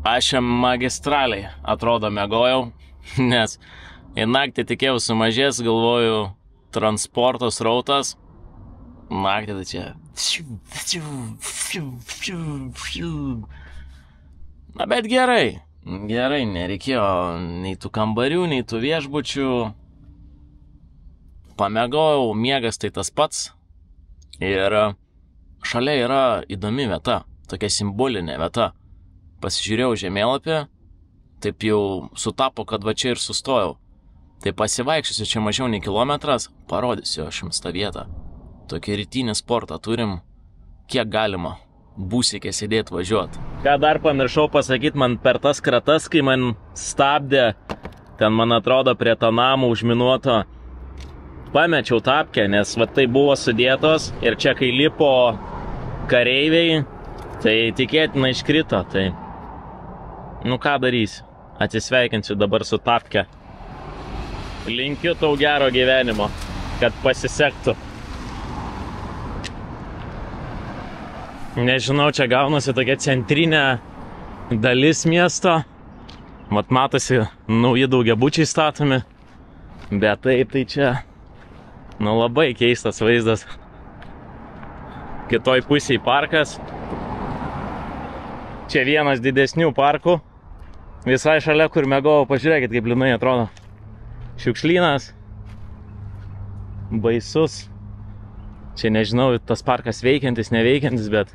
Aš jam magistraliai atrodo mėgojau, nes į naktį tikėjau sumažės, galvoju, transporto srautas. Naktį tai čia. Na bet gerai, nereikėjo nei tų kambarių, nei tų viešbučių. Pamėgojau, miegas tai tas pats. Ir šalia yra įdomi vieta, tokia simbolinė vieta. Pasižiūrėjau žemėlapį, taip jau sutapo, kad va čia ir sustojau. Tai pasivaikščiosiu čia mažiau nei kilometras, parodysiu aš jums tą vietą. Tokį rytinį sportą turim, kiek galima, būsikė sėdėti važiuoti. Ką dar pamiršau pasakyti man per tas kratas, kai man stabdė, ten man atrodo prie to namo užminuoto, pamečiau tapkę, nes va tai buvo sudėtos ir čia kai lipo kareiviai, tai tikėtina iškrito, tai nu ką darysiu, atsisveikinsiu dabar su tapke. Linkiu tau gero gyvenimo, kad pasisektų. Nežinau, čia gaunasi tokia centrinė dalis miesto. Mat matosi, nauji daugiabučiai statomi. Bet taip, tai čia nu labai keistas vaizdas. Kitoj pusėje parkas. Čia vienas didesnių parkų. Visai šalia, kur mėgojau, pažiūrėkit, kaip linai atrodo. Šiukšlynas. Baisus. Čia nežinau, tas parkas veikiantis, neveikiantis, bet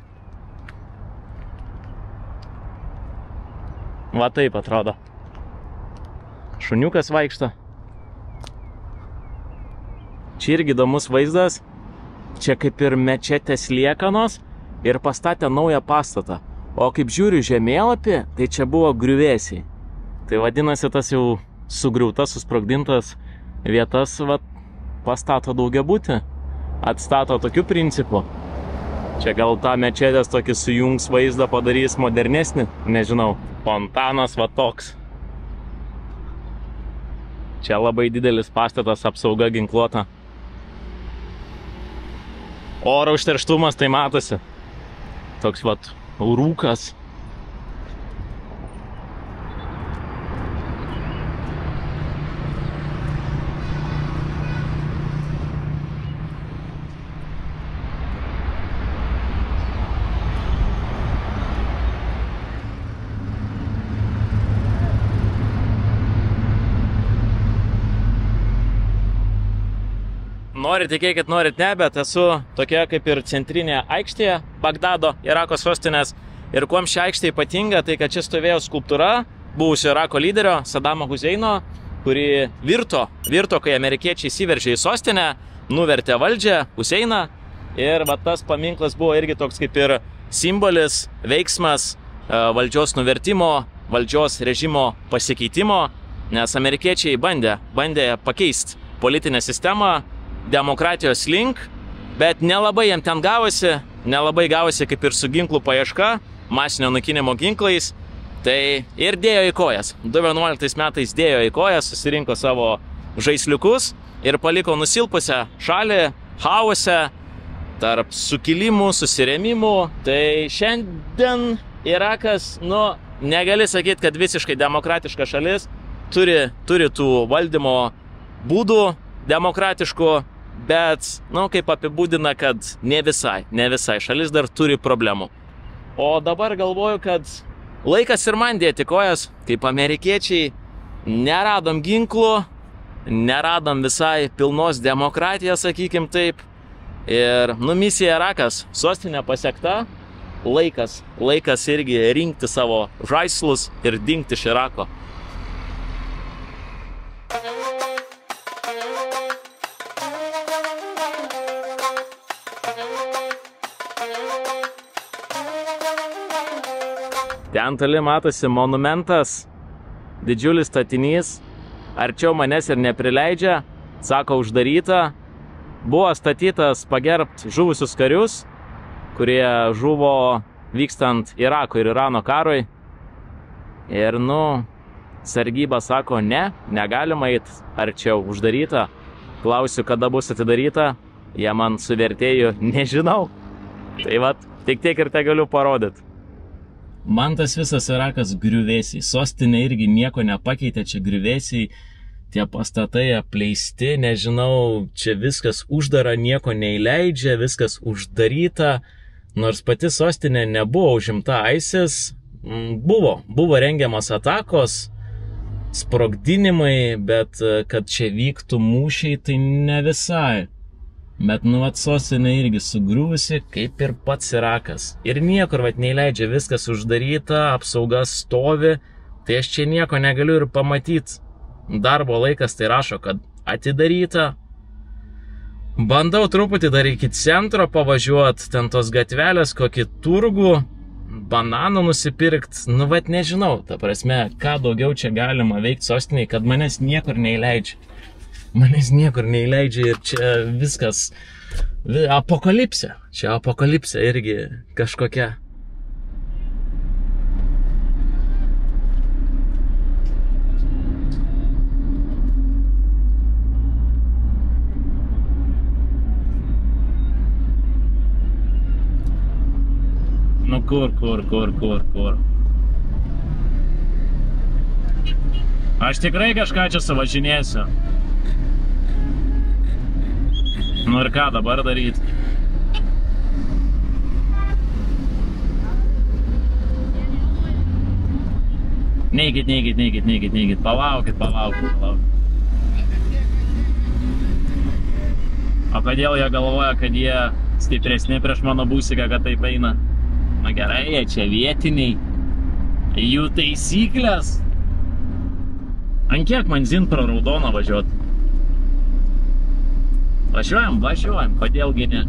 va taip atrodo. Šuniukas vaikšto. Čia irgi įdomus vaizdas. Čia kaip ir mečetės liekanos ir pastatė naują pastatą. O kaip žiūriu žemėlapį, tai čia buvo griuvėsiai. Tai vadinasi, tas jau sugriautas, susprogdintas vietas pastato daugiabutį. Atstato tokiu principu. Čia gal tą mečetės tokį sujungs vaizdą padarys modernesnį, nežinau. Fontanas va toks. Čia labai didelis pastatas, apsauga ginkluota. Oro užterštumas tai matosi. Toks vat rūkas. Norit tikėkit, norit ne, bet esu tokia kaip ir centrinė aikštėje Bagdado, Irako sostinės. Ir kuom ši aikštė ypatinga, tai kad čia stovėjo skulptūra buvusio Irako lyderio Sadamo Huseino, kuri virto, kai amerikiečiai įsiveržė į sostinę, nuvertė valdžią Huseiną. Ir va tas paminklas buvo irgi toks kaip ir simbolis, veiksmas valdžios nuvertimo, valdžios režimo pasikeitimo, nes amerikiečiai bandė pakeisti politinę sistemą demokratijos link, bet nelabai jam ten gavosi kaip ir su ginklų paieška, masinio naikinimo ginklais, tai ir dėjo į kojas. 2011 metais dėjo į kojas, susirinko savo žaisliukus ir paliko nusilpusią šalį, chaose, tarp sukilimų, susirėmimų. Tai šiandien Irakas, negali sakyti, kad visiškai demokratiška šalis, turi tų valdymo būdų demokratiškų, bet, kaip apibūdina, kad ne visai, šalis dar turi problemų. O dabar galvoju, kad laikas ir man dėti kojas, kaip amerikiečiai, neradom ginklų, neradom visai pilnos demokratijos, sakykim taip. Ir, misija Irakas, sostinė pasiekta, laikas irgi rinkti savo žaislus ir dingti iš Irako. Ten toli matosi monumentas, didžiulis statinys, arčiau manęs ir neprileidžia, sako uždaryta. Buvo statytas pagerbt žuvusius karius, kurie žuvo vykstant Irako ir Irano karui. Ir sargyba sako, negalima eiti arčiau, uždaryta. Klausiu, kada bus atidaryta, jie man su vertėju nežinau. Tai tik tiek ir te galiu parodyti. Man tas visas Irakas griuvėsiai. Sostinė irgi nieko nepakeitė, čia griuvėsiai, tie pastatai apleisti, nežinau, čia viskas uždara, nieko neįleidžia, viskas uždaryta. Nors pati sostinė nebuvo užimta ISIS, buvo rengiamas atakos, sprogdinimai, bet kad čia vyktų mūšiai, tai ne visai. Bet sostinė irgi sugriuvusi, kaip ir pats Irakas. Ir niekur neįleidžia, viskas uždaryta, apsauga stovi, tai aš čia nieko negaliu ir pamatyti. Darbo laikas tai rašo, kad atidaryta. Bandau truputį dar iki centro pavažiuoti, ten tos gatvelės, kokį turgų, bananų nusipirkt, nežinau, ta prasme, ką daugiau čia galima veikti sostiniai, kad manęs niekur neįleidžia. Manęs niekur neįleidžia ir čia viskas apokalipsė. Čia apokalipsė irgi kažkokia. Kur. Aš tikrai kažką čia savažinėsiu. Ir ką dabar daryti? Neikit. Palaukit. O kodėl jie galvoja, kad jie stipresni prieš mano būsiką, kad taip eina? Gerai, jie čia vietiniai. Jų taisyklės. Ant kiek man zin pro raudoną važiuot? Važiuojam, kodėlgi ne?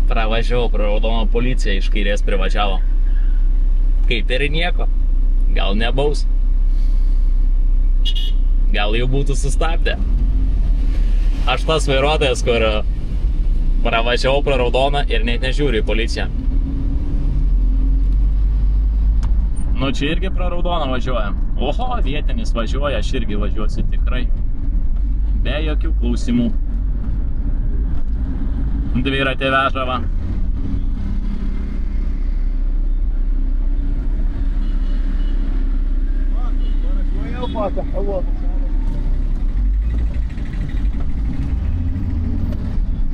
Pravažiavau pro raudoną policiją, iš kairės privažiavo. Kaip ir nieko. Gal nebaus. Gal jau būtų sustabdę. Aš tas vairuotojas, kur pravažiavau pro raudoną ir net nežiūriu į policiją. Čia irgi pro raudoną važiuojam. Oho, vietinis važiuoja, aš irgi važiuosiu tikrai. Be jokių klausimų. Dviratė veža, va.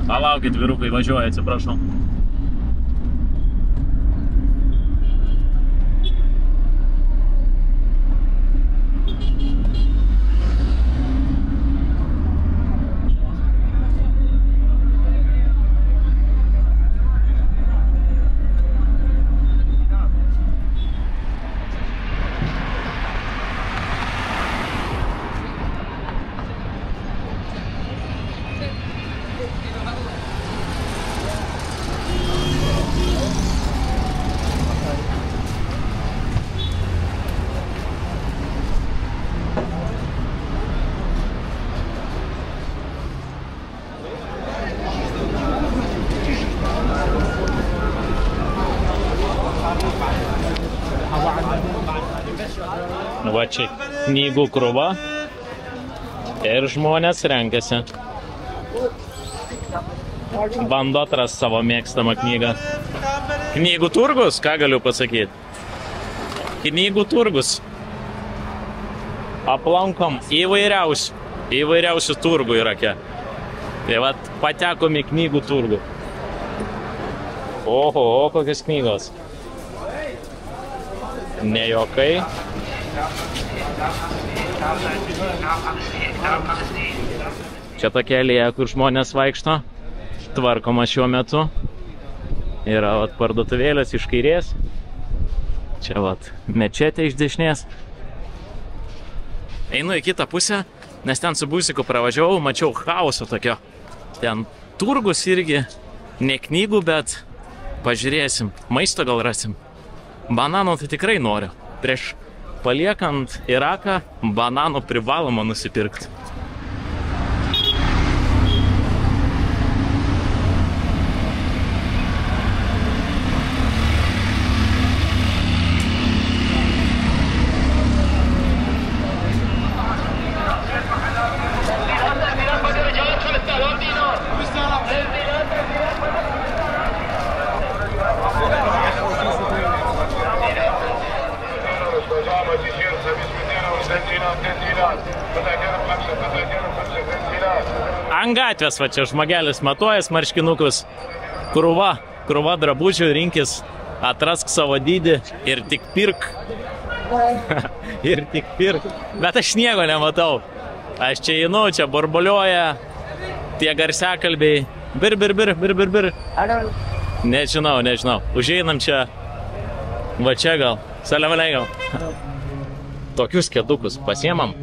Palaukit, vyrukai važiuoja, atsiprašau. Va čia knygų krūva ir žmonės renkasi. Bando atrast savo mėgstamą knygą. Knygų turgus, ką galiu pasakyti? Knygų turgus. Aplankom įvairiausių turgų Irake. Tai vat patekom į knygų turgų. Oho, kokios knygos. Ne jokai. Čia tokia alėja, kur žmonės vaikšto. Tvarkoma šiuo metu. Yra parduotuvėlės iš kairės. Čia mečetė iš dešinės. Einu į kitą pusę, nes ten su busiku pravažiavau, mačiau chaoso tokio. Ten turgus irgi, ne knygų, bet pažiūrėsim. Maisto gal rasim. Bananų tai tikrai noriu. Prieš paliekant Iraką, bananų privaloma nusipirkti. Ant gatvės, va čia žmogelis matuojas marškinukus, krūva drabužių, rinkis, atrask savo dydį ir tik pirk. Ir tik pirk. Bet aš nieko nematau. Aš čia einu, čia burbuliuoja tie garsiakalbiai. Bir. Nežinau. Užeinam čia. Va čia gal. Salam aleikum. Tokius kėdukus pasiemam.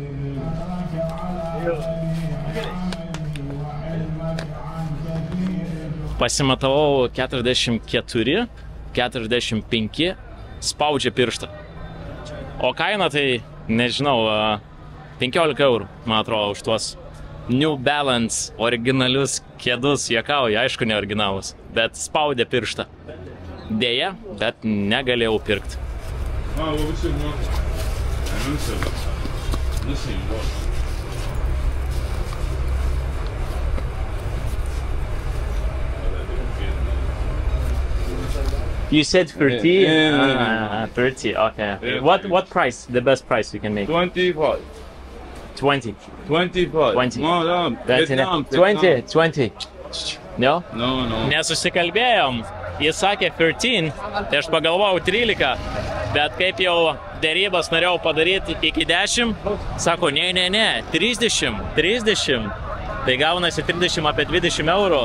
Pasimatavau 44, 45, spaudžia pirštą. O kaina tai, nežinau, 15 eurų, man atrodo, už tuos New Balance originalius kėdus, juokauja, aišku, ne originalus, bet spaudė pirštą. Deja, bet negalėjau pirkti. You said 30? Yeah. 30, okay. Yeah. What price, the best price you can make? 25. 20. 25. 20. No. 20. No? No. Nesusikalbėjom. Jis sakė 13, tai aš pagalvojau 13, bet kaip jau dėrybas norėjau padaryti iki 10, sako, ne, 30. Tai gaunasi 30 apie 20 eurų.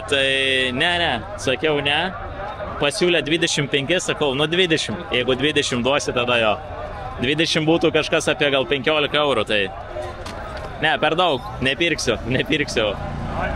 Tai ne, sakiau ne. Pasiūlė 25, sakau, 20. Jeigu 20 duosi, tada jo. 20 būtų kažkas apie gal 15 eurų, tai... Ne, per daug, nepirksiu.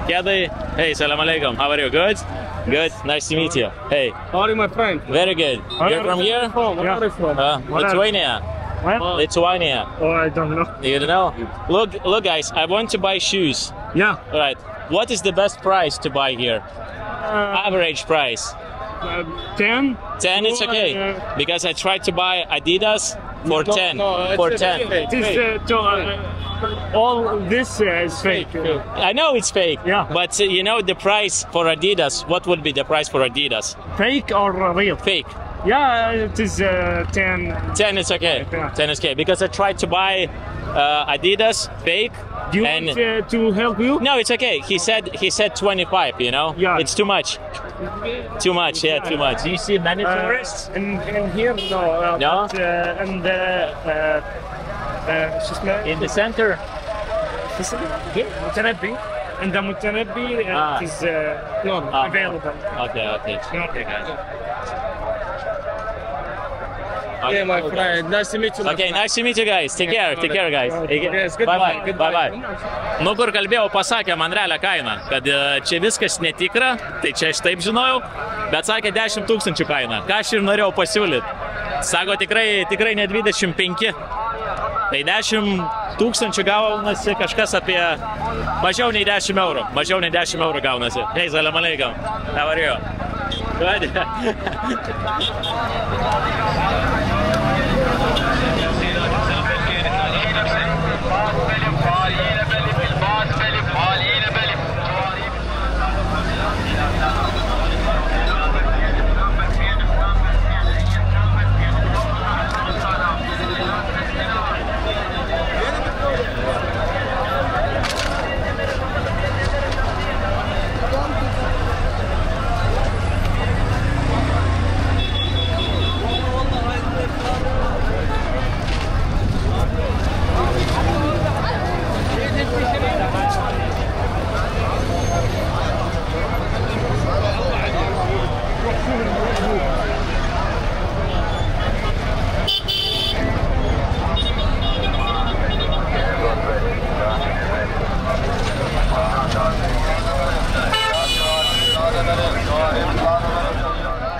Kėdai, hey, salam aleikum, how are you, good? Good, nice to meet you. Hey. How are you, my friend? Very good. You're from here? Where are you from? Lithuania. What? Lithuania. Oh, I don't know. You don't know? Look guys, I want to buy shoes. Yeah. Alright, what is the best price to buy here? Average price. 10? 10 is okay, because I tried to buy Adidas for 10. For 10. It is, all this is fake. I know it's fake, Yeah. but you know the price for Adidas, what would be the price for Adidas? Fake or real? Fake. Yeah, it is 10. 10 is okay. Yeah. 10 is okay, because I tried to buy Adidas fake. Do you and want to help you? no, it's okay. He said 25, you know? Yeah. It's too much. Too much. Do you see many tourists? In here, no. No? But, In the center? Mutanabbi. And the Mutanabbi it is not available. Okay. Okay, guys. Yeah, my friend. Nice to meet you. Okay, nice to meet you guys. Take care, guys. Yes, Bye. Nu, kur kalbėjau, pasakė man realią kainą, kad čia viskas netikra, tai čia aš taip žinojau, bet sakė 10 000 kainą. Ką aš ir norėjau pasiūlyti. Sako, tikrai ne 25. Tai 10 000 gaunasi kažkas apie mažiau nei 10 eurų. Mažiau nei 10 eurų gaunasi. Hey, salam aleikum. How are you? Good.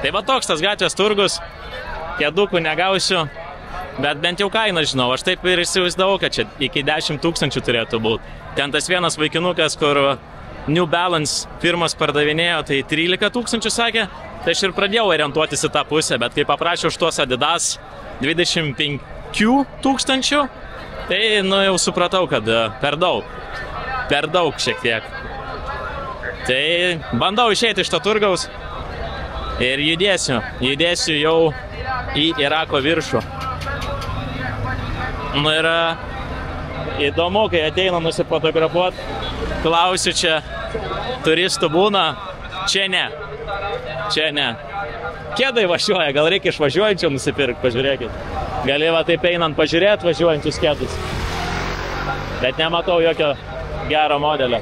Tai va toks tas gatvės turgus, kėdukų negausiu, bet bent jau kainą žinau, aš taip ir įsivaizdavau, kad čia iki 10 000 turėtų būti. Ten tas vienas vaikinukas, kur New Balance firmas pardavinėjo, tai 13 000 sakė, tai aš ir pradėjau orientuotis į tą pusę, bet kai paprašiau už tuos Adidas 25 000, tai nu jau supratau, kad per daug šiek tiek. Tai bandau išeiti iš to turgaus. Ir judėsiu jau į Irako viršų. Nu yra įdomu, kai ateina nusifotografuoti Klausiu, čia turistų būna. Čia ne. Čia ne. Kėdai važiuoja, gal reikia išvažiuojančio nusipirkti, pažiūrėkit. Gali va taip einant pažiūrėti važiuojančius kėdus. Bet nematau jokio gero modelio.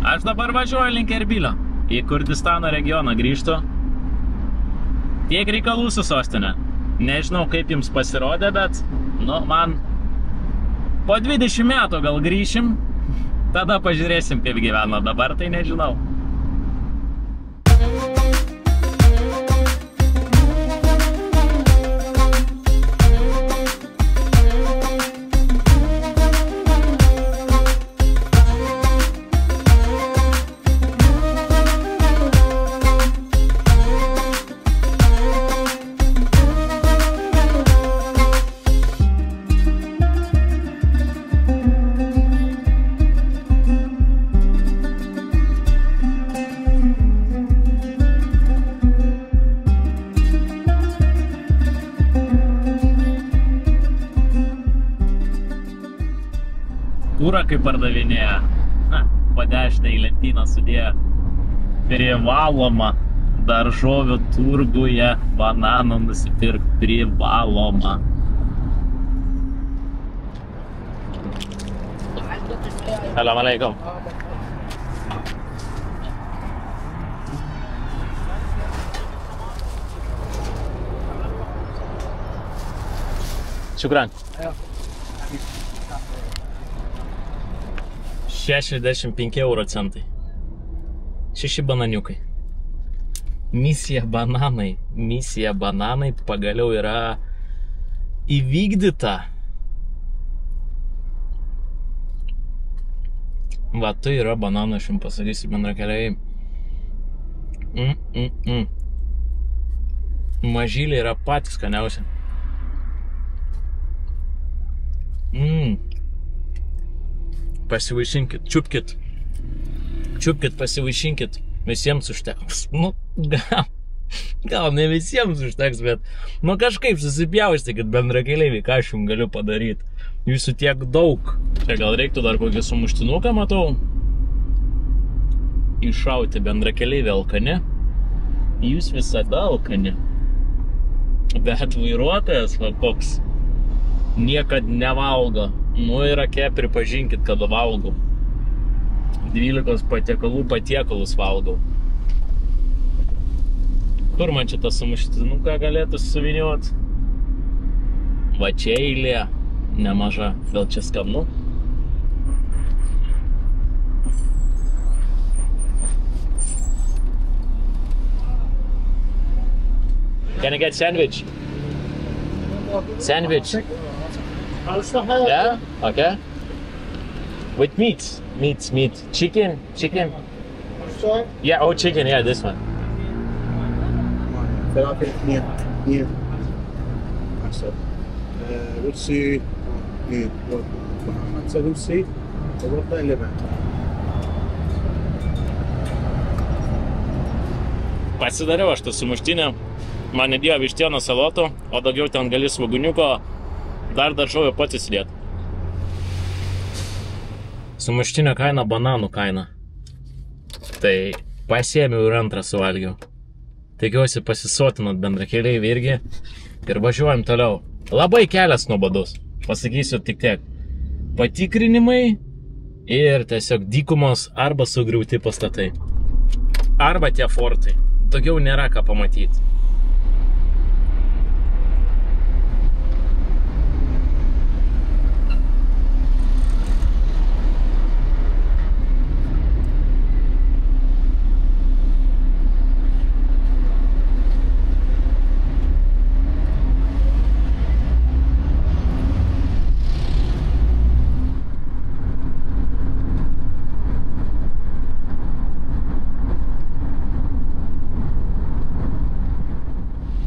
Aš dabar važiuoju link Erbilio. Į Kurdistano regioną grįžtu. Tiek reikalų su sostinė. Nežinau, kaip jums pasirodė, bet, man po 20 metų gal grįšim, tada pažiūrėsim, kaip gyvena. Dabar tai nežinau. Kūrą kaip pardavinėja, po 10 į lentyną sudėjo. Privaloma daržovių turguje bananų nusipirkti, privaloma. Salam aleikum. Šukran. 65 euro centai. 6 bananiukai. Misija bananai pagaliau yra įvykdyta. Va, tai yra bananų, aš jums pasakysiu, bendrakeliai. Mažyliai yra patys skaniausi. Pasivaišinkit, čiupkit, pasivaišinkit, visiems užteks. Gal ne visiems užteks, bet kažkaip susipjaustykit bendrakeleiviai, ką aš jums galiu padaryti. Jūsų tiek daug. Čia gal reiktų dar kokį sumuštinuką, matau. Iššauti bendrakeleivį alkani. Jūs visada alkani. Bet vairuotojas, va koks, niekad nevalgo. Irake pripažinkit, kad valgau. 12 patiekalus valgau. Kur man čia tas sumuštinuką galėtų suviniuot? Va čia eilė nemaža. Vėl čia skanu. Can I get sandwich? Sandwich. Yeah? Okay. With meat. Chicken. Yeah, chicken. Yeah, this one. Pasidariau aš tą sumuštinę. Man įdėjo vištienos salotų, o daugiau ten gali svoguniuko dar daržovių pats įsidėti. Sumuštinio kaina bananų kaina. Tai pasiėmiau ir antrą suvalgiau. Tikiuosi pasisotinot bendrakeleivį irgi ir važiuojam toliau. Labai kelias nuobodus, pasakysiu tik tiek. Patikrinimai ir tiesiog dykumos arba sugriauti pastatai. Arba tie fortai. Daugiau nėra ką pamatyti.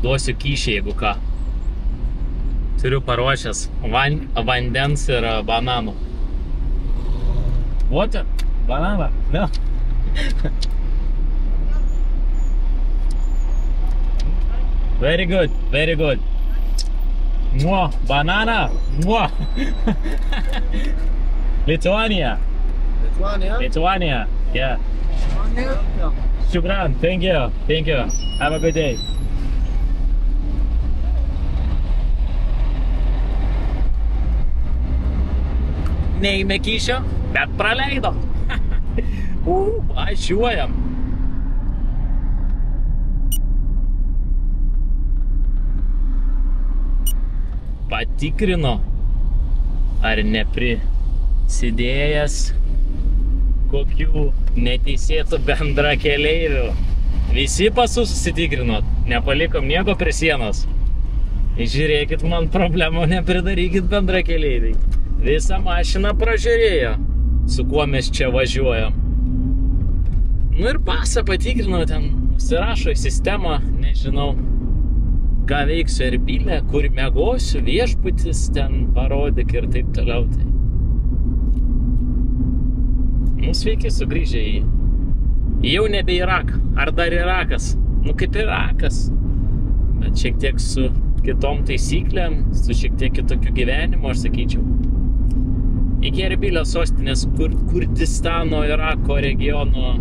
Duosiu kyšį, jeigu ką. Turiu paruošęs vandens ir bananų. Water? Banana? No. Very good, very good. Mwah, banana. Mwah. Lithuania. Lithuania? Lithuania. Yeah. Shukran. Thank you. Thank you. Have a good day. Neįmė kyšio, bet praleido. Važiuojam. Patikrino, ar neprisidėjęs kokių neteisėtų bendrakeleivių. Visi pasus susitikrinot, nepalikom nieko prie sienos. Žiūrėkit, man problemų nepridarykit bendrakeleiviai. Visą mašiną pražiūrėjo, su kuo mes čia važiuojam. Nu ir pasą patikrino, ten užsirašo į sistemą, nežinau, ką veiksiu Erbilė, kur miegosiu, viešbutis ten parodyk ir taip toliau. Tai. Nu, sveiki sugrįžę į jau nebe Iraką, ar dar Irakas, nu kaip Irakas, bet šiek tiek su kitom taisyklėm, su šiek tiek kitokiu gyvenimu, aš sakyčiau. Iki Erbilio sostinės Kurdistano, Irako regiono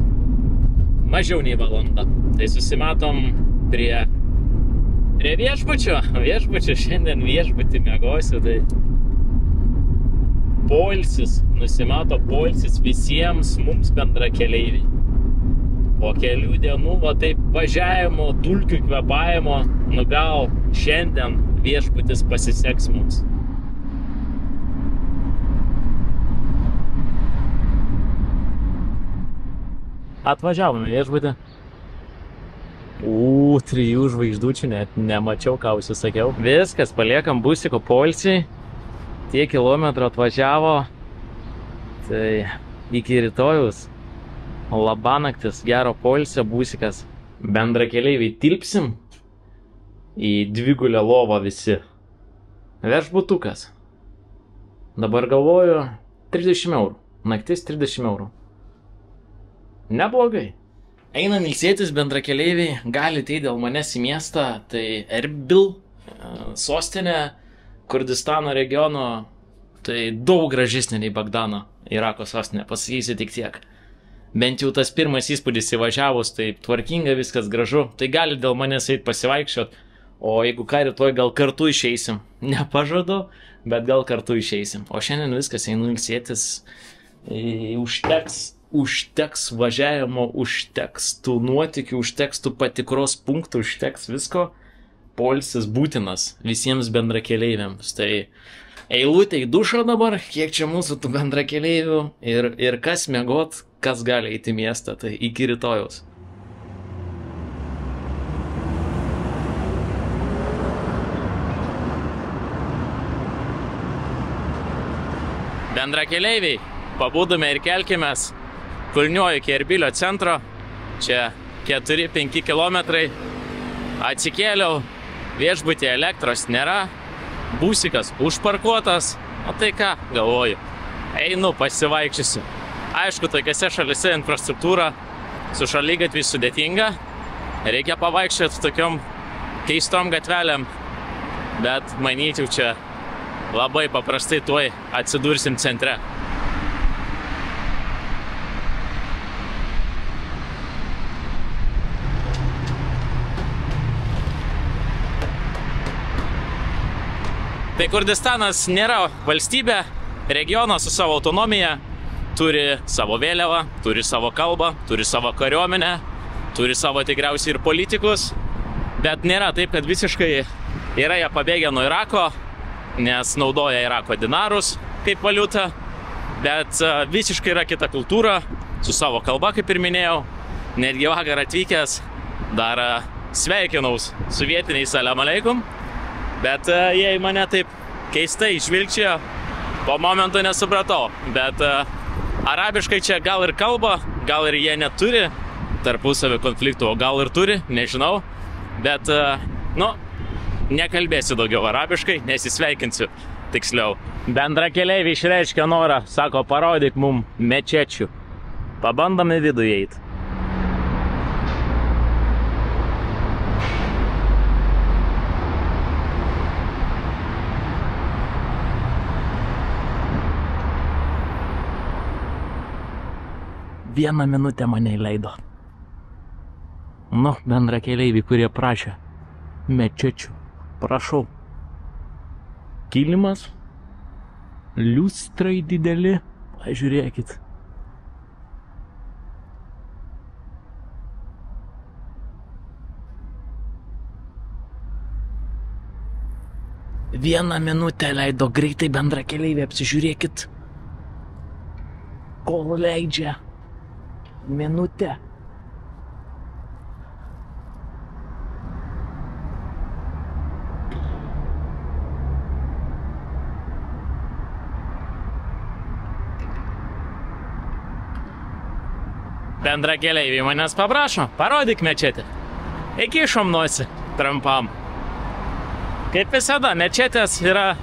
mažiau nei valanda. Tai susimatom prie viešbučio. Viešbučio šiandien viešbutį miegosiu. Tai poilsis, nusimato poilsis visiems mums bendrakeleiviai. Po kelių dienų, va taip važiavimo, dulkių kvėpavimo, nu gal šiandien viešbutis pasiseks mums. Atvažiavome viešbutį. 3 žvaigždučių net nemačiau, ką užsisakiau. Viskas, paliekam busiko poilsiai. Tie kilometrų atvažiavo. Tai iki rytojus. Labanaktis, gero poilsio, busikas. Bendrakeleiviai tilpsim į dvigulę lovą visi. Viešbutukas. Dabar galvoju 30 eurų. Naktis 30 eurų. Neblogai. Einam ilsėtis bendrakeleiviai, galite eiti dėl manęs į miestą, tai Erbil, sostinė Kurdistano regiono, tai daug gražesnė nei Bagdano, Irako sostinė, pasakysiu tik tiek. Bent jau tas pirmas įspūdis įvažiavus, tai tvarkinga, viskas gražu, tai galite dėl manęs eiti pasivaikščiot, o jeigu ką rytoj gal kartu išeisim, nepažadu, bet gal kartu išeisim. O šiandien viskas, einu ilsėtis, užteks važiavimo, užteks tų nuotykių, užteks tų patikros punktų, užteks visko. Poilsis būtinas visiems bendrakeleiviams. Tai eilutė į dušą dabar, kiek čia mūsų tų bendrakeleivių ir kas miegot, kas gali eiti į miestą, tai iki rytojaus. Bendrakeleiviai, pabudome ir kelkimės. Kulniuoju iki Erbilio centro, čia 4-5 kilometrai, atsikėliau, viešbutį elektros nėra, busikas užparkuotas, o tai ką, galvoju, einu pasivaikščiosiu. Aišku, tokiose šalise infrastruktūra su šaligatviais sudėtinga, reikia pavaikščioti tokiom keistom gatvelėm, bet manyčiau čia labai paprastai tuoj atsidursim centre. Tai Kurdistanas nėra valstybė, regionas su savo autonomija, turi savo vėliavą, turi savo kalbą, turi savo kariuomenę, turi savo tikriausiai ir politikus, bet nėra taip, kad visiškai yra jie pabėgę nuo Irako, nes naudoja Irako dinarus kaip valiutą, bet visiškai yra kita kultūra, su savo kalba, kaip ir minėjau, netgi vakar atvykęs, dar sveikinaus su vietiniais salam aleikum. Bet jie mane taip keistai žvilgčiojo, po momentu nesupratau, bet arabiškai čia gal ir kalba, gal ir jie neturi tarpusavio konfliktų, o gal ir turi, nežinau, bet, nu, nekalbėsiu daugiau arabiškai, nesisveikinsiu tiksliau. Bendrakeleiviai išreiškia norą, sako, parodyk mum mečečių. Pabandom į vidų įeit. Vieną minutę mane įleido. Nu, bendrakeleiviai, kurie prašė mečečių. Prašau. Kilimas. Liustrai dideli. Pažiūrėkit. Vieną minutę leido, greitai bendrakeleiviai, apsižiūrėkit. Kol leidžia. Minutę. Bendrakeleiviai manęs paprašo, parodyk mečetę. Įkišom nosį trumpam. Kaip visada, mečetės yra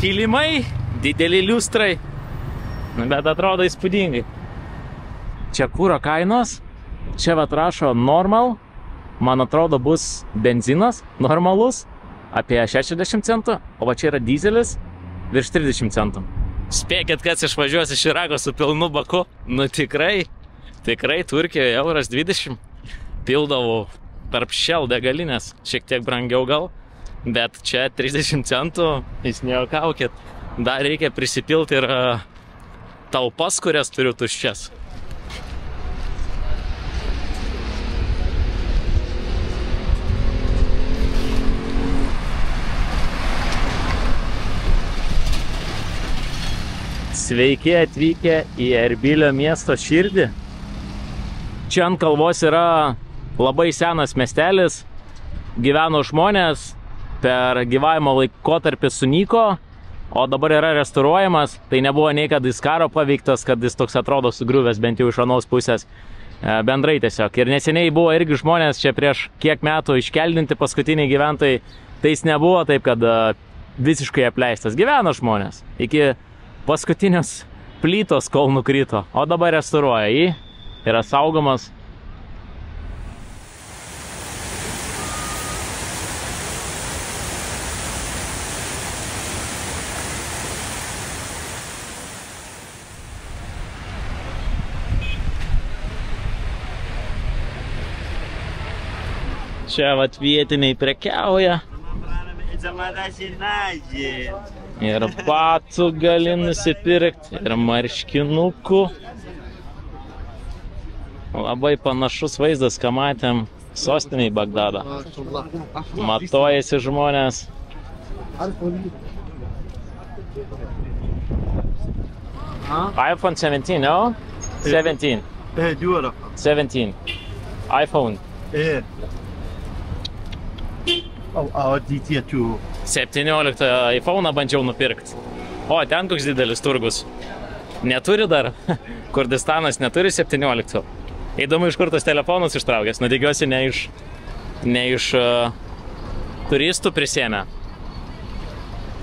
kilimai, dideli liustrai, bet atrodo įspūdingai. Čia kuro kainos, čia vat rašo normal, man atrodo bus benzinas normalus, apie 60 centų, o va čia yra dizelis virš 30 centų. Spėkit, kas išvažiuos iš Irako su pilnu baku, nu tikrai Turkijoje €20 pildavau tarp Shell degalinės, šiek tiek brangiau gal, bet čia 30 centų, jūs nejuokaukit, dar reikia prisipilti ir talpas, kurias turiu tuščias. Sveiki atvykę į Erbilio miesto širdį. Čia ant kalvos yra labai senas miestelis, gyveno žmonės, per gyvavimo laikotarpį sunyko, o dabar yra restauruojamas. Tai nebuvo nei kad jis karo paveiktas, kad jis toks atrodo sugriuvęs bent jau iš anos pusės. Bendrai tiesiog. Ir neseniai buvo irgi žmonės čia prieš kiek metų iškeldinti paskutiniai gyventojai. Tai jis nebuvo taip, kad visiškai apleistas. Gyveno žmonės iki paskutinios plytos, kol nukrito. O dabar restauruoja jį. Yra saugomas. Čia vat vietiniai prekiauja. Ir batų gali nusipirkti, ir marškinukų. Labai panašus vaizdas, ką matėm sostiniai Bagdado. Matojasi žmonės. iPhone 17, no? 17. 17. iPhone. 17 iPhone'ą bandžiau nupirkti. O, ten koks didelis turgus. Neturi dar. Kurdistanas neturi 17. Įdomu, iš kur tas telefonas ištraukęs. Nu, tikiuosi, ne iš turistų prisėmė.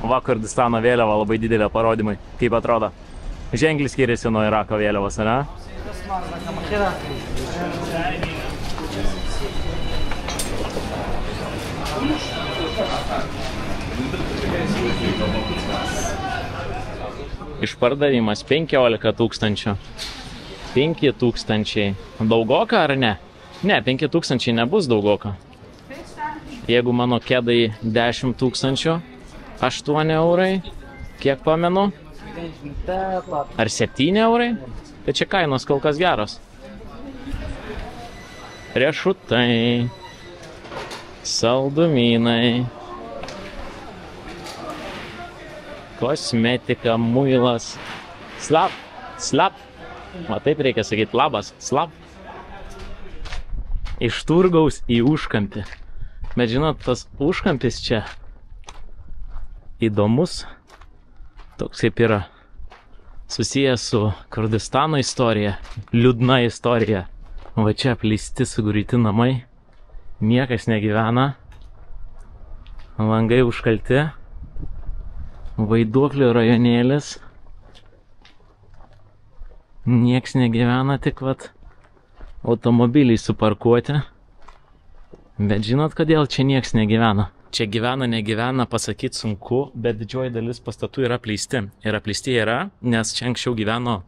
Va, Kurdistano vėliava labai didelė parodymai. Kaip atrodo? Ženkliai skiriasi nuo Irako vėliavos, ne? Išpardavimas 15 000. 5 000. Daugoka ar ne? Ne, 5 000 nebus daugoka. Jeigu mano kedai 10 000, 8 eurai, kiek pamenu? Ar 7 eurai? Tai čia kainos kol kas geros. Riešutai. Saldumynai. Kosmetika, muilas. Slap, slap. O taip reikia sakyti, labas, slap. Iš turgaus į užkampį. Bet žinot, tas užkampis čia įdomus. Toks kaip yra susijęs su Kurdistano istorija. Liūdna istorija. Va čia apleisti sugriauti namai. Niekas negyvena. Langai užkalti. Vaiduoklių rajonėlis. Nieks negyvena, tik vat automobiliai suparkuoti. Bet žinot, kodėl čia nieks negyvena? Čia gyvena, negyvena, pasakyti sunku, bet didžioji dalis pastatų yra apleisti. Ir apleisti yra, nes čia anksčiau gyveno...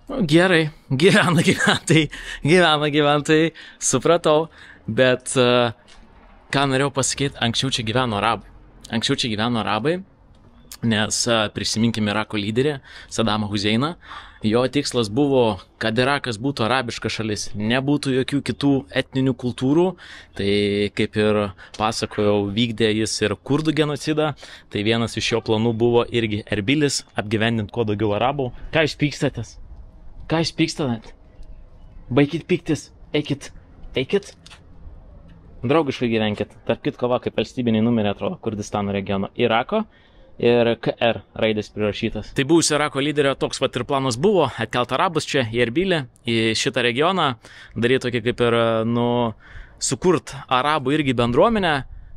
Gerai, gyvena gyventojai, supratau, bet ką norėjau pasakyti, anksčiau čia gyveno arabai. Nes prisiminkime Irako lyderį, Sadamą Huseiną. Jo tikslas buvo, kad Irakas būtų arabiška šalis, nebūtų jokių kitų etninių kultūrų. Tai kaip ir pasakojau, vykdė jis ir kurdų genocidą. Tai vienas iš jo planų buvo irgi Erbilis, apgyvendinti kuo daugiau arabų. Ką jūs pykstatės? Baikit pyktis, eikit. Draugiškai gyvenkit. Tarp kitko, kaip valstybiniai numeriai atrodo Kurdistano regiono Irako. Ir KR raidės prirašytas. Tai buvusio Irako lyderio toks vat ir planas buvo, atkelt arabus čia į Erbilį, į šitą regioną, daryti tokį kaip ir, sukurt arabų irgi bendruomenę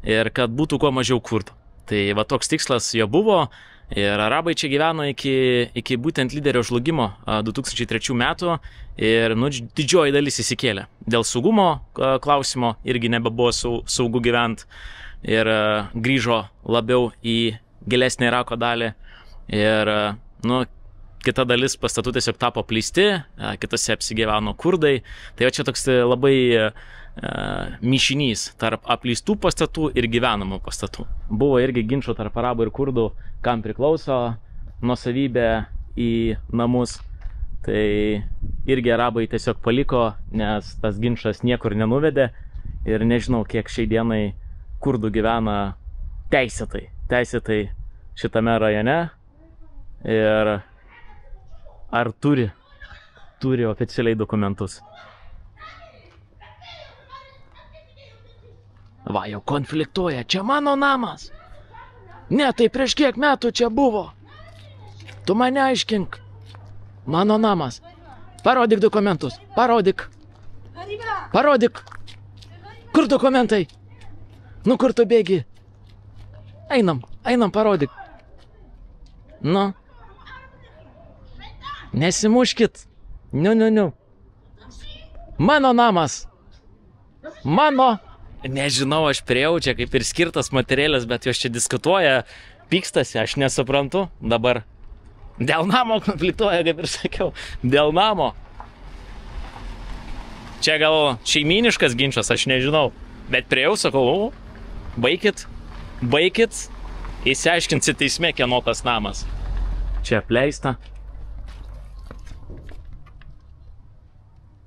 ir kad būtų kuo mažiau kurdų. Tai va toks tikslas jo buvo ir arabai čia gyveno iki būtent lyderio žlugimo 2003 metų ir didžioji dalis įsikėlė. Dėl saugumo klausimo irgi nebebuvo saugu gyventi ir grįžo labiau į gilesnį Irako dalį ir, kita dalis pastatų tiesiog tapo apleisti, kitose apsigyveno kurdai. Tai čia toks labai mišinys tarp apleistų pastatų ir gyvenamų pastatų. Buvo irgi ginčų tarp arabų ir kurdų, kam priklauso nuosavybė į namus. Tai irgi arabai tiesiog paliko, nes tas ginčas niekur nenuvedė ir nežinau, kiek šiai dienai kurdų gyvena teisėtai šitame rajone ir ar turi oficialiai dokumentus. Va, jau konfliktuoja, čia mano namas. Ne, tai prieš kiek metų čia buvo. Tu mane aiškink. Mano namas. Parodyk dokumentus, parodyk. Kur dokumentai? Kur tu bėgi? Einam, parodyk. Nesimuškit. Mano namas. Nežinau, aš priejau čia kaip ir skirtas materialas, bet jos čia diskutuoja, pykstasi, aš nesuprantu. Dabar dėl namo konfliktuoja, kaip ir sakiau. Dėl namo. Čia gal šeiminiškas ginčas, aš nežinau. Bet priejau, sakau, baikit. Įsiaiškinsit teisme, kieno tas namas. Čia apleista.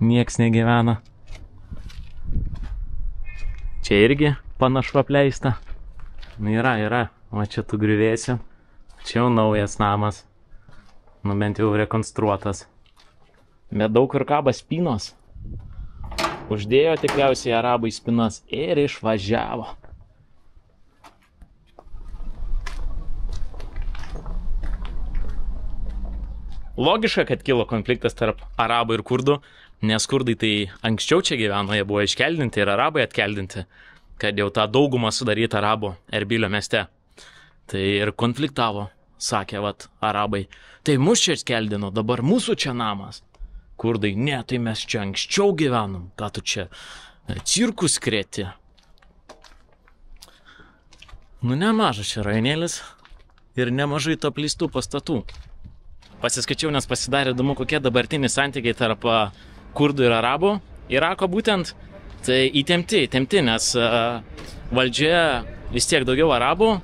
Nieks negyvena. Čia irgi panašu apleista. Yra. O čia tu griuvėsi. Čia jau naujas namas. Bent jau rekonstruotas. Bet daug kur kaba spynos. Uždėjo tikriausiai arabai spynas ir išvažiavo. Logiška, kad kilo konfliktas tarp arabų ir kurdų, nes kurdai tai anksčiau čia gyveno, jie buvo iškeldinti ir arabai atkeldinti, kad jau tą daugumą sudaryta arabų Erbilio mieste. Tai ir konfliktavo, sakė arabai, tai mus čia atkeldino, dabar mūsų čia namas. Kurdai, ne, tai mes čia anksčiau gyvenom, ką tu čia cirkus krėti. Nemažas čia rajonėlis ir nemažai to apleistų pastatų. Pasiskaičiau, nes pasidarė įdomu, kokie dabartiniai santykiai tarp kurdų ir arabų. Irako būtent, tai įtempti, nes valdžioje vis tiek daugiau arabų,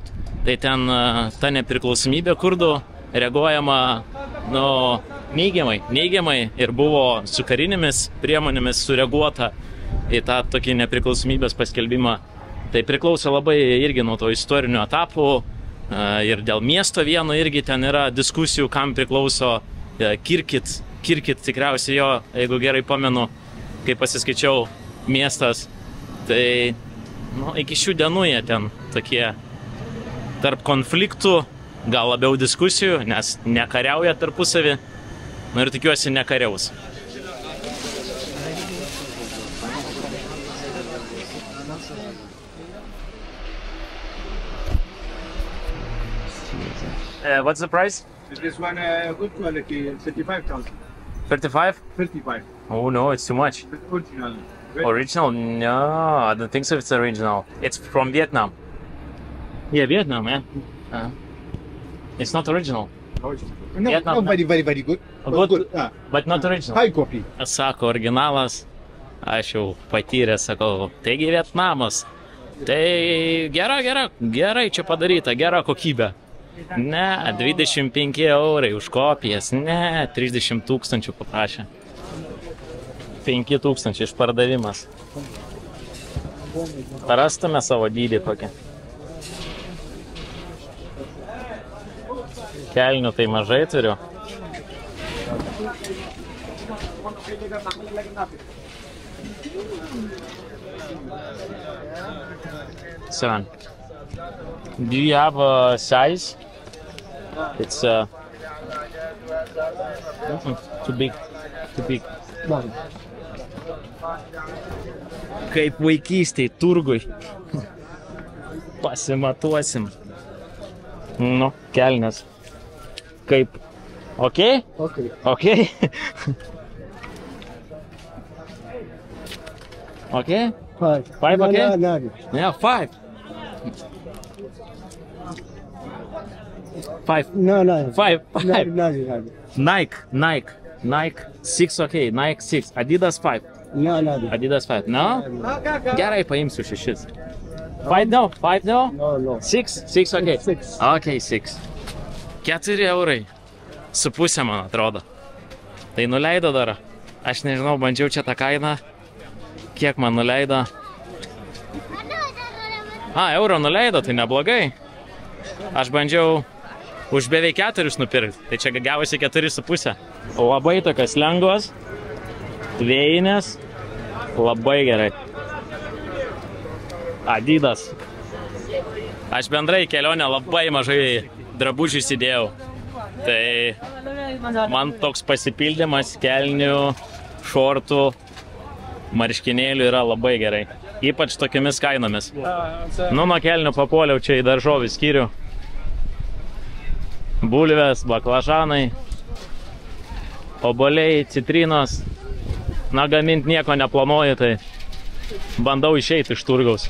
tai ten ta nepriklausomybė kurdų reaguojama neigiamai ir buvo su karinėmis priemonėmis sureaguota į tą tokį nepriklausomybės paskelbimą. Tai priklauso labai irgi nuo to istorinių etapų. Ir dėl miesto vieno irgi ten yra diskusijų, kam priklauso Kirkit tikriausiai jo, jeigu gerai pamenu, kai pasiskaičiau miestas. Tai iki šių dienų jie ten tokie tarp konfliktų, gal labiau diskusijų, nes nekariauja tarpusavį. Ir tikiuosi nekariaus. What's the price? This one good quality, 35,000. 35? 55. Oh no, it's too much. It's original. Original? No, I don't think so. It's original. It's from Vietnam. Yeah, Vietnam, man. It's not original. No, Vietnam, no, very good. Good, but not original. High copy. Sako originalas, aš jau patyręs, sakau, taigi Vietnamas. Tai gerai čia padaryta, gera kokybė. Ne, 25 eurai už kopijas, ne, 30 000 paprašė. 5 000 išpardavimas. Parastume savo dydį kokį. Kelnių tai mažai turiu. So, do you have a size? It's too big. Kaip vaikystėj turgui. Pasimatuosim. Nu, kelnes. Kaip? Okay? Okay. Okay? Okay? 5. 5 okay? No. Yeah, 5. 5. No. 5. No. Nike 6 okay, Nike 6. Adidas 5. No. Adidas 5. No? Gerai, paimsiu 6. 5 no? 5 no? No. 6 okay. 6. Okay, 6. 4 eurai. Su pusė, man atrodo. Tai nuleido dar. Aš nežinau, bandžiau čia tą kainą. Kiek man nuleido? Euro nuleido, tai neblogai. Aš bandžiau už beveik 4 nupirkti. Tai čia gavosi 4,5. Labai tokios lengvos. Vėjinės. Labai gerai. Adidas. Aš bendrai kelionę labai mažai drabužių įsidėjau. Tai man toks pasipildymas kelnių, šortų, marškinėlių yra labai gerai. Ypač tokiamis kainomis. Nuo kelnių papuoliau čia į daržovių skyrių. Bulvės, baklažanai, obuoliai, citrinos. Na, gaminti nieko neplanuoju, tai bandau išeiti iš turgaus.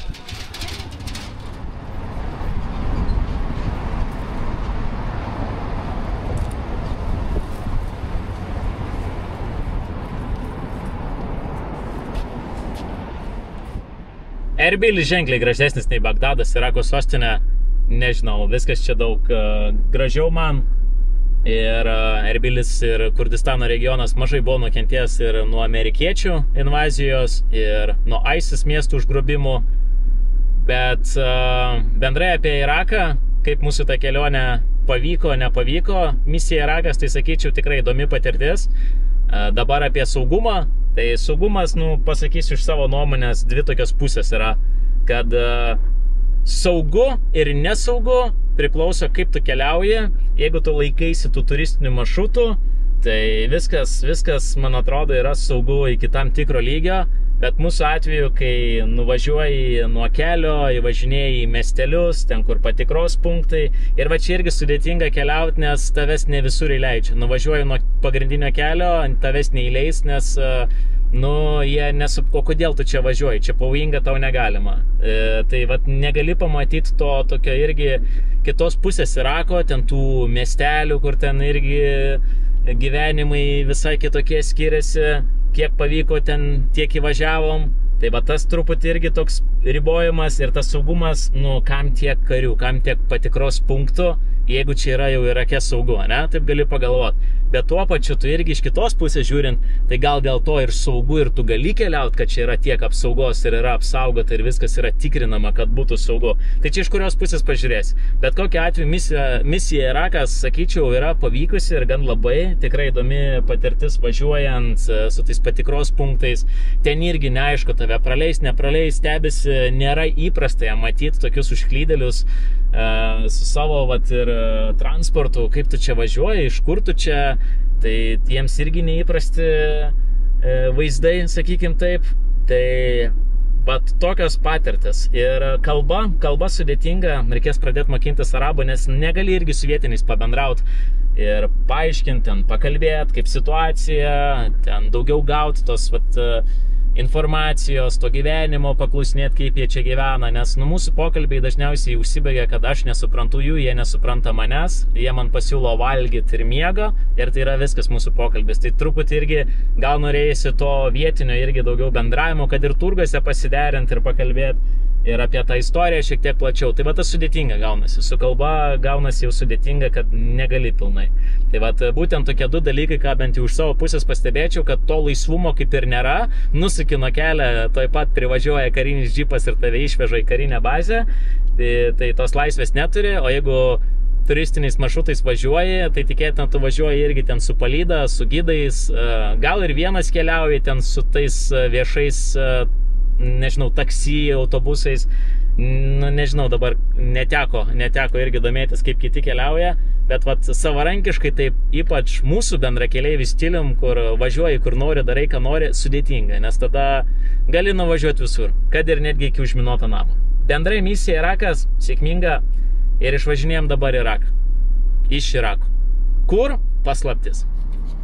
Erbilis ženkliai gražesnis nei Bagdadas, Irako sostinė, nežinau, viskas čia daug gražiau man. Ir Erbilis ir Kurdistano regionas mažai buvo nukentėjęs ir nuo amerikiečių invazijos, ir nuo ISIS miestų užgrobimų. Bet bendrai apie Iraką, kaip mūsų ta kelionė pavyko, nepavyko, misija Irakas, tai sakyčiau, tikrai įdomi patirtis. Dabar apie saugumą. Tai saugumas, pasakysiu iš savo nuomonės, dvi tokios pusės yra, kad saugu ir nesaugu priklauso, kaip tu keliauji. Jeigu tu laikaisi tų turistinių maršrutų, tai viskas, man atrodo, yra saugu iki tam tikro lygio. Bet mūsų atveju, kai nuvažiuoji nuo kelio, įvažinėjai į miestelius, ten kur patikros punktai, ir va čia irgi sudėtinga keliauti, nes tavęs ne visur įleidžia. Nuvažiuoji nuo pagrindinio kelio, tavęs neįleis, nes jie o kodėl tu čia važiuoji, čia pavojinga tau negalima. Tai vat negali pamatyti to tokio irgi kitos pusės Irako, ten tų miestelių, kur ten irgi gyvenimai visai kitokie skiriasi. Kiek pavyko ten, tiek įvažiavom. Tai va tas truputį irgi toks ribojimas ir tas saugumas, kam tiek karių, kam tiek patikros punktų, jeigu čia yra jau Irake saugu, ne? Taip gali pagalvoti. Bet tuo pačiu tu irgi iš kitos pusės žiūrint, tai gal dėl to ir saugu ir tu gali keliauti, kad čia yra tiek apsaugos ir yra apsaugota ir viskas yra tikrinama, kad būtų saugu. Tai čia iš kurios pusės pažiūrės. Bet kokiu atveju misija Irakas, sakyčiau, yra pavykusi ir gan labai tikrai įdomi patirtis važiuojant su tais patikros punktais. Ten irgi neaišku, tave praleis, nepraleis, stebisi, nėra įprasta matyti tokius užklydėlius su savo ir transportu, kaip tu čia važiuoji, iš kur tu čia, tai jiems irgi neįprasti vaizdai, sakykim taip. Tai vat tokios patirtis. Ir kalba sudėtinga, reikės pradėti mokintis arabų, nes negali irgi su vietiniais pabendrauti ir paaiškinti, ten pakalbėti, kaip situacija, ten daugiau gauti tos informacijos, to gyvenimo, paklausinėti, kaip jie čia gyvena, nes mūsų pokalbiai dažniausiai užsibaigia, kad aš nesuprantu jų, jie nesupranta manęs, jie man pasiūlo valgyti ir miego ir tai yra viskas mūsų pokalbis. Tai truputį irgi gal norėjusi to vietinio irgi daugiau bendravimo, kad ir turguose pasiderinti ir pakalbėti ir apie tą istoriją šiek tiek plačiau. Tai va tas sudėtinga gaunasi, su kalba gaunasi jau sudėtinga, kad negali pilnai. Tai va būtent tokie du dalykai, ką bent jau iš savo pusės pastebėčiau, kad to laisvumo kaip ir nėra, nusuki nuo kelio, toj pat privažiuoja karinis džipas ir tave išveža į karinę bazę, tai tos laisvės neturi, o jeigu turistiniais maršrutais važiuoji, tai tikėtina tu važiuoji irgi ten su palyda, su gidais, gal ir vienas keliauji ten su tais viešais, nežinau, taksi, autobusais, nežinau, dabar neteko irgi domėtis, kaip kiti keliauja, bet vat savarankiškai taip, ypač mūsų bendrakeleivį stilium, kur važiuoji, kur nori, darai, ką nori, sudėtinga, nes tada gali nuvažiuoti visur, kad ir netgi iki užminuoto namo. Bendrai misija Irakas sėkminga ir išvažinėjom dabar Iraką. Iš Irako. Kur? Paslaptis.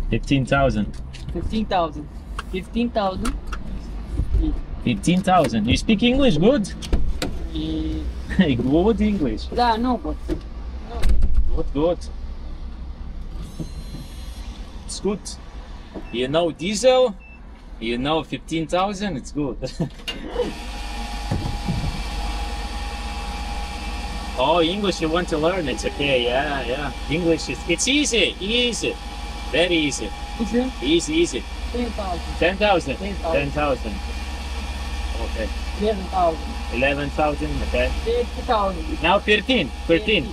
15,000. 15,000. 15,000. 15,000. You speak English good? Good English. Да, no, but Good. It's good. You know diesel, you know 15,000, it's good. Oh, English you want to learn, it's okay, yeah. English it's easy, very easy. Easy. 10,000. 10,000. Okay. 11,000. 11,000, okay. 50,000. Now 13. 13.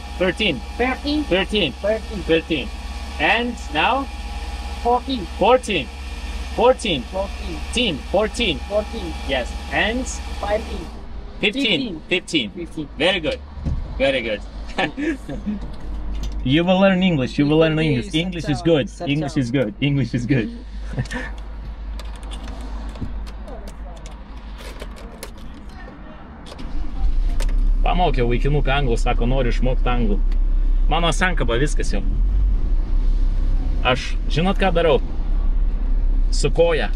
And now 14. 14. 14. 14. 14. Yes. And 15. 15. Very good. You will learn English. English is good. English is good. Pamokiau vaikinuką anglų, sako, noriu išmokti anglų. Mano sankaba viskas jau. Aš, žinot ką darau? Su koja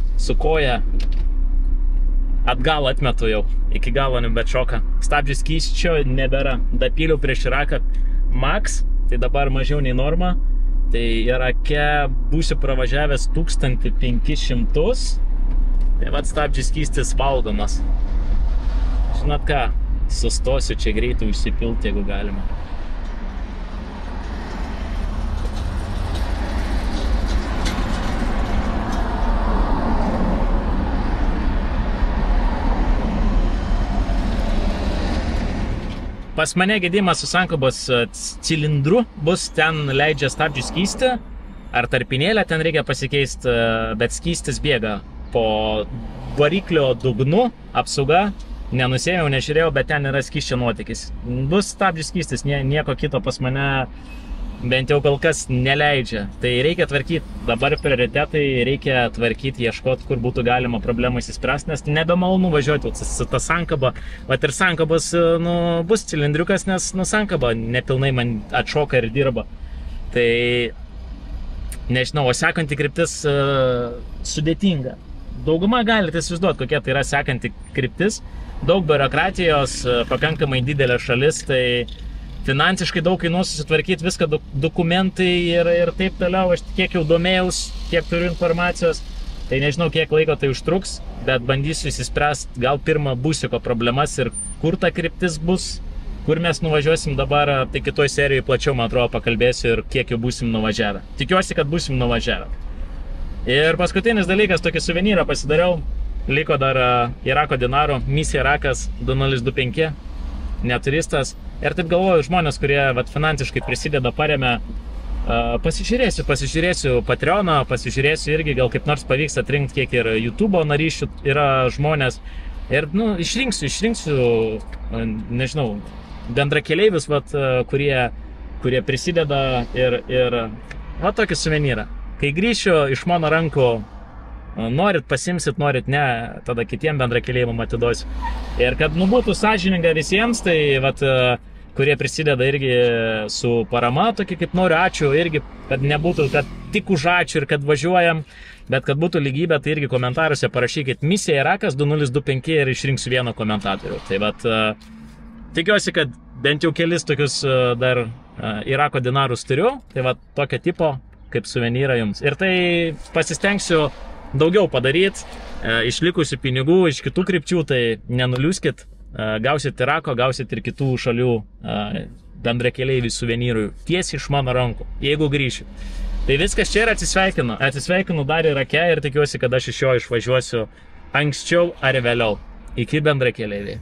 atgal atmetu jau, iki galo nebetšoka. Stabdžių skysčio nebėra. Dapyliau prieš Iraką max, tai dabar mažiau nei norma. Tai Irake būsiu pravažiavęs 1500. Tai vat stabdžių skystis valdomas. Žinot ką? Sustosiu čia greitai užsipilti, jeigu galima. Pas mane gedimas su sankabos cilindru bus, ten leidžia stabdžių skystį, ar tarpinėlę ten reikia pasikeisti, bet skystis bėga po variklio dugnu, apsauga. Nenusėmiau, nežiūrėjau, bet ten yra skysčio nuotėkis. Bus stabdžių skystis, nieko kito pas mane bent jau kol kas neleidžia. Tai reikia tvarkyti, dabar prioritetai reikia tvarkyti, ieškoti, kur būtų galima problemą įsispręsti, nes nebemalonu važiuoti su ta sankaba. Vat ir sankabas bus cilindriukas, nes sankaba nepilnai man atšoka ir dirba. Tai nežinau, o sekanti kryptis sudėtinga. Dauguma galite įsivaizduoti, kokia tai yra sekanti kryptis. Daug biurokratijos, pakankamai didelė šalis, tai finansiškai daug kainuos susitvarkyti viską, dokumentai ir taip toliau. Aš kiek jau domėjaus, kiek turiu informacijos, tai nežinau, kiek laiko tai užtruks, bet bandysiu įsispręsti gal pirmą busiko problemas ir kur ta kryptis bus, kur mes nuvažiuosim dabar, tai kitoj serijoje plačiau, man atrodo, pakalbėsiu ir kiek jau būsim nuvažiavę. Tikiuosi, kad būsim nuvažiavę. Ir paskutinis dalykas, tokį suvenyrą pasidariau. Liko dar Irako dinarų, misija Irakas 2025, neturistas. Ir taip galvoju, žmonės, kurie finansiškai prisideda, paremia, pasižiūrėsiu Patreoną, pasižiūrėsiu irgi, gal kaip nors pavyks atrinkti, kiek ir YouTube'o naryšių yra žmonės. Ir išrinksiu, nežinau, bendrakeleivius, kurie prisideda ir tokį suvenyrą. Kai grįšiu iš mano rankų Norit pasimsit, norit ne, tada kitiem bendrakeleivim atiduosiu. Ir kad būtų sąžininga visiems, tai vat, kurie prisideda irgi su parama, tokį kaip noriu, ačiū irgi, kad nebūtų, kad tik už ačiū ir kad važiuojam, bet kad būtų lygybė, tai irgi komentaruose parašykit misija Irakas 2025 ir išrinksiu vieną komentatorių. Tai vat, tikiuosi, kad bent jau kelis tokius dar Irako dinarus turiu, tai va tokio tipo kaip suvenyrą jums. Ir tai pasistengsiu daugiau padaryti, išlikusių pinigų iš kitų krypčių, tai nenuliūskit, gausit Irako, gausit ir kitų šalių bendrakeleivių suvenyrų tiesiai iš mano rankų, jeigu grįšiu. Tai viskas čia ir atsisveikinu dar Irake ir tikiuosi, kad aš iš jo išvažiuosiu anksčiau ar vėliau. Iki bendrakeleiviai.